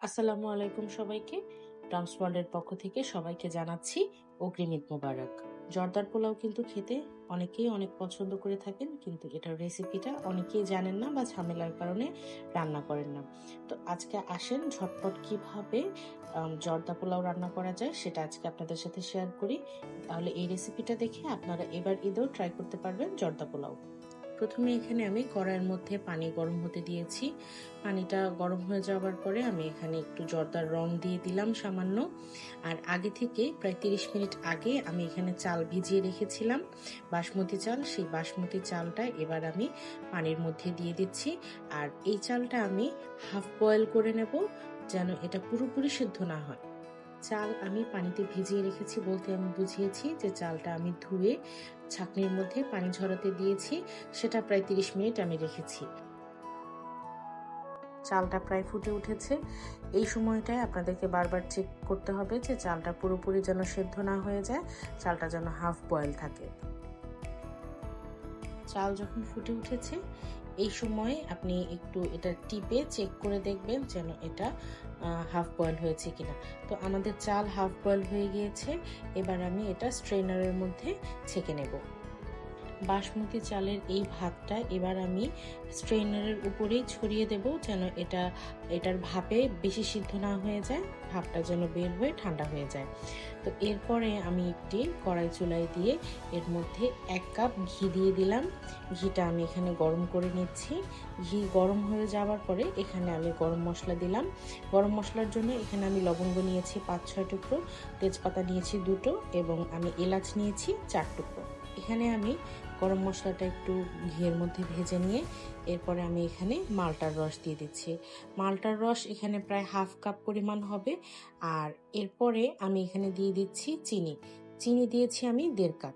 আসসালামু আলাইকুম সবাইকে। টমস ওয়ার্ল্ডের পক্ষ থেকে সবাইকে জানাচ্ছি অগ্রিম ঈদ মোবারক। জর্দার পোলাও কিন্তু খেতে অনেকেই অনেক পছন্দ করে থাকেন, কিন্তু এটার রেসিপিটা অনেকেই জানেন না বা ঝামেলার কারণে রান্না করেন না। তো আজকে আসেন ঝটপট কিভাবে জর্দা পোলাও রান্না করা যায় সেটা আজকে আপনাদের সাথে শেয়ার করি। তাহলে এই রেসিপিটা দেখে আপনারা এবার ঈদেও ট্রাই করতে পারবেন জর্দা পোলাও। প্রথমে এখানে আমি কড়াইয়ের মধ্যে পানি গরম হতে দিয়েছি। পানিটা গরম হয়ে যাওয়ার পরে আমি এখানে একটু জর্দার রং দিয়ে দিলাম সামান্য। আর আগে থেকে প্রায় 30 মিনিট আগে আমি এখানে চাল ভিজিয়ে রেখেছিলাম, বাসমতি চাল। সেই বাসমতি চালটা এবার আমি পানির মধ্যে দিয়ে দিচ্ছি। আর এই চালটা আমি হাফ বয়েল করে নেব, যেন এটা পুরোপুরি সিদ্ধ না হয়। চাল আমি পানিতে ভিজিয়ে রেখেছি বলতে আমি বুঝিয়েছি যে চালটা আমি ধুয়ে ছাঁকনির মধ্যে পানি ঝরাতে দিয়েছি, সেটা প্রায় 30 মিনিট আমি রেখেছি। চালটা প্রায় ফুটে উঠেছে। এই সময়টায় আপনাদেরকে বারবার চেক করতে হবে যে চালটা পুরোপুরি যেন সেদ্ধ না হয়ে যায়, চালটা যেন হাফ বয়েল থাকে। চাল যখন ফুটে উঠেছে এই সময় আপনি একটু এটা টিপে চেক করে দেখবেন যেন এটা হাফ বয়েল হয়েছে কিনা। তো আমাদের চাল হাফ বয়েল হয়ে গিয়েছে। এবার আমি এটা স্ট্রেনারের মধ্যে ছেঁকে নেব। বাসমতি চালের এই ভাতটা এবার আমি স্ট্রেনারের উপরেই ছড়িয়ে দেব, যেন এটার ভাপে বেশি সিদ্ধ না হয়ে যায়, ভাপটা যেন বের হয়ে ঠান্ডা হয়ে যায়। তো এরপরে আমি একটি কড়াই চুলায় দিয়ে এর মধ্যে 1 কাপ ঘি দিয়ে দিলাম। ঘিটা আমি এখানে গরম করে নিচ্ছি। ঘি গরম হয়ে যাওয়ার পরে এখানে আমি গরম মশলা দিলাম। গরম মশলার জন্য এখানে আমি লবঙ্গ নিয়েছি 5-6 টুকরো, তেজপাতা নিয়েছি 2টো এবং আমি এলাচ নিয়েছি 4 টুকরো। এখানে আমি গরম মশলাটা একটু ঘিয়ের মধ্যে ভেজে নিয়ে এরপরে আমি এখানে মালটার রস দিয়ে দিচ্ছি। মালটার রস এখানে প্রায় হাফ কাপ পরিমাণ হবে। আর এরপরে আমি এখানে দিয়ে দিচ্ছি চিনি। চিনি দিয়েছি আমি 1.5 কাপ।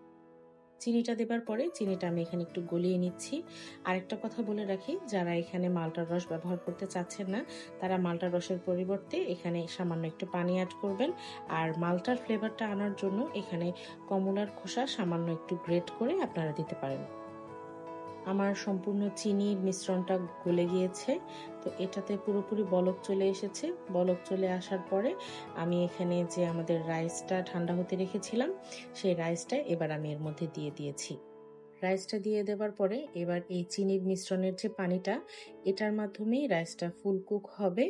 চিনিটা দেবার পরে চিনিটা আমি এখানে একটু গলিয়ে নিচ্ছি। আরেকটা কথা বলে রাখি, যারা এখানে মালটার রস ব্যবহার করতে চাচ্ছেন না তারা মালটার রসের পরিবর্তে এখানে সামান্য একটু পানি অ্যাড করবেন। আর মালটার ফ্লেভারটা আনার জন্য এখানে কমলার খোসা সামান্য একটু গ্রেট করে আপনারা দিতে পারেন। আমার সম্পূর্ণ চিনির মিশ্রণটা গলে গিয়েছে। তো এটাতে পুরোপুরি বলক চলে এসেছে। বলক চলে আসার পরে আমি এখানে যে আমাদের রাইসটা ঠান্ডা হতে রেখেছিলাম সেই রাইসটা এবার আমি এর মধ্যে দিয়ে দিয়েছি। রাইসটা দিয়ে দেওয়ার পরে এবার এই চিনির মিশ্রণের যে পানিটা, এটার মাধ্যমেই রাইসটা ফুল কুক হবে।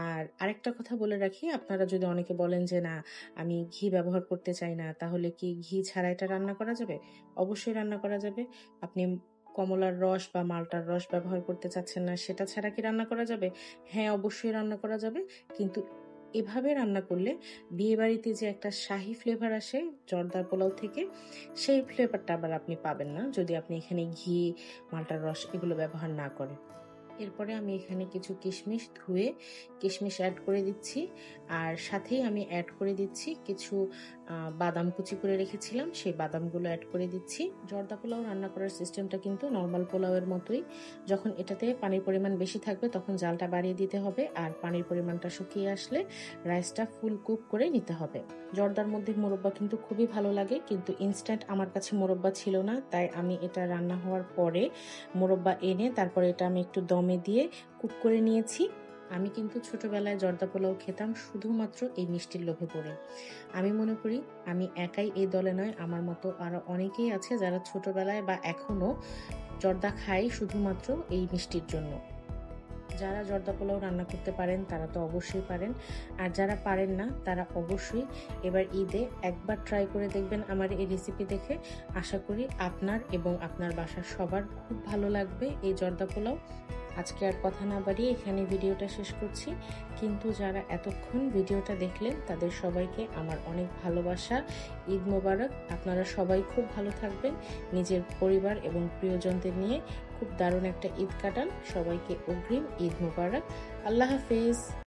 আর আরেকটা কথা বলে রাখি, আপনারা যদি অনেকে বলেন যে না আমি ঘি ব্যবহার করতে চাই না, তাহলে কি ঘি ছাড়া এটা রান্না করা যাবে? অবশ্যই রান্না করা যাবে। আপনি কমলার রস বা মালটার রস ব্যবহার করতে চাচ্ছেন না, সেটা ছাড়া কি রান্না করা যাবে? হ্যাঁ, অবশ্যই রান্না করা যাবে। কিন্তু এভাবে রান্না করলে বিয়েবাড়িতে যে একটা শাহি ফ্লেভার আসে জর্দার পোলাও থেকে, সেই ফ্লেভারটা আবার আপনি পাবেন না যদি আপনি এখানে ঘি, মালটার রস এগুলো ব্যবহার না করেন। এরপরে আমি এখানে কিছু কিশমিশ ধুয়ে কিশমিশ অ্যাড করে দিচ্ছি। আর সাথেই আমি অ্যাড করে দিচ্ছি কিছু বাদাম কুচি করে রেখেছিলাম, সেই বাদামগুলো অ্যাড করে দিচ্ছি। জর্দা পোলাও রান্না করার সিস্টেমটা কিন্তু নর্মাল পোলাওয়ের মতোই। যখন এটাতে পানির পরিমাণ বেশি থাকবে তখন জালটা বাড়িয়ে দিতে হবে, আর পানির পরিমাণটা শুকিয়ে আসলে রাইসটা ফুল কুক করে নিতে হবে। জর্দার মধ্যে মোরব্বা কিন্তু খুবই ভালো লাগে, কিন্তু ইনস্ট্যান্ট আমার কাছে মোরব্বা ছিল না, তাই আমি এটা রান্না হওয়ার পরে মোরব্বা এনে তারপরে এটা আমি একটু দমে দিয়ে কুক করে নিয়েছি। আমি কিন্তু ছোটবেলায় জর্দা পোলাও খেতাম শুধুমাত্র এই মিষ্টির লোভে পড়ে। আমি মনে করি আমি একাই এই দলে নয়, আমার মতো আরো অনেকেই আছে যারা ছোটবেলায় বা এখনো জর্দা খায় শুধুমাত্র এই মিষ্টির জন্য। যারা জর্দা পোলাও রান্না করতে পারেন তারা তো অবশ্যই পারেন, আর যারা পারেন না তারা অবশ্যই এবার ঈদে একবার ট্রাই করে দেখবেন আমার এই রেসিপি দেখে। আশা করি আপনার এবং আপনার বাসার সবার খুব ভালো লাগবে এই জর্দা পোলাও। আজকে আর কথা না বাড়িয়ে এখানে ভিডিওটা শেষ করছি, কিন্তু যারা এতক্ষণ ভিডিওটা দেখলেন তাদের সবাইকে আমার অনেক ভালোবাসা। ঈদ মোবারক। আপনারা সবাই খুব ভালো থাকবেন, নিজের পরিবার এবং প্রিয়জনদের নিয়ে খুব দারুণ একটা ঈদ কাটান। সবাইকে অগ্রিম ঈদ মোবারক। আল্লাহ হাফেজ।